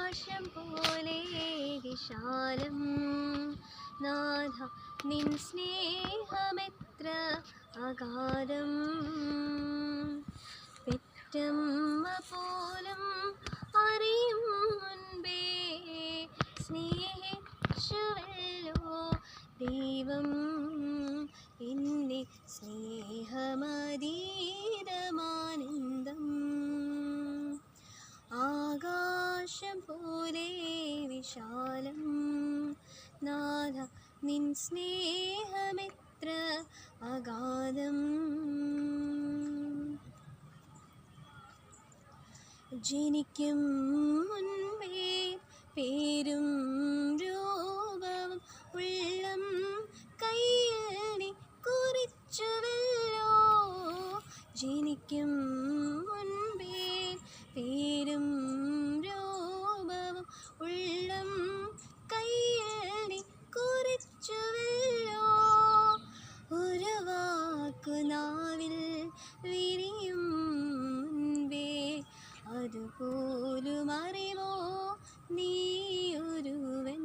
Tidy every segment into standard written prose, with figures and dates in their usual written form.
ആകാശം പോലെ വിശാലം നാഥ നിൻ സ്നേഹമെത്ര അഗാധം. പെറ്റമ്മ പോലും അറിയും മുൻപേ സ്നേഹിച്ചുവല്ലോ ദൈവം എന്നെ. സ്നേഹമതീതമാനന്ദം ആകാശം പോലെ വിശാലം നാഥ നിൻ സ്നേഹമെത്ര അഗാധം. ജനിക്കും മുൻപേ പേരും രൂപവും ഉള്ളം കയ്യിൽ നീ കുറിച്ചുവല്ലോ. ജനിക്കും മുൻപേ പേരും രൂപവും ഉള്ളം കയ്യിൽ നീ കുറിച്ചുവല്ലോ. ഒരു വാക്കു നാവിൽ വിരിയും മുൻപേ അതുപോലും അറിവോ നീ ഒരുവൻ.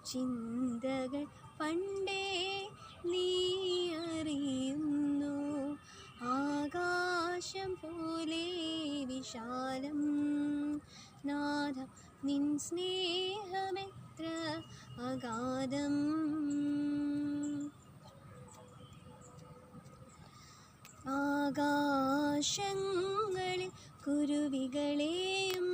ചിന്തകൾ പണ്ടേ നീ അറിയുന്നു. ആകാശം പോലെ വിശാലം നാഥ നിൻ സ്നേഹമെത്ര അഗാധം. ആകാശങ്ങളിൽ കുരുവികളെയും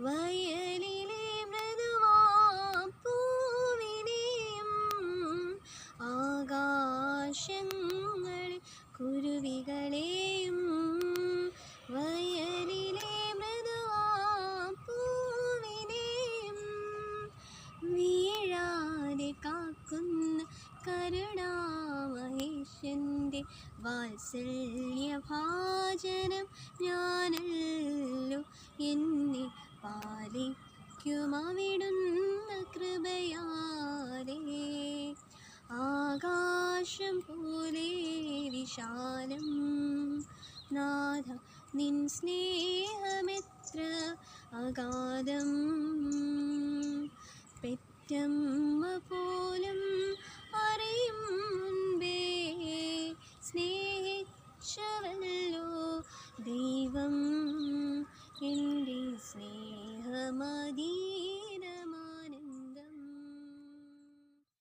വയലിലെ മൃദുവാം പൂവിനെയും. ആകാശങ്ങളിൽ കുരുവികളെയും വയലിലെ മൃദുവാം പൂവിനെയും വീഴാതെ കാക്കുന്ന കരുണാമഹേശന്റെ വാത്സല്യഭാജനം ഞാനല്ലോ. എന്നെ പാലിക്കും അവിടുന്ന് കൃപയാലേ. ആകാശം പോലെ വിശാലം നാഥ നിൻ സ്നേഹമെത്ര അഗാധം. പെറ്റമ്മ പോലും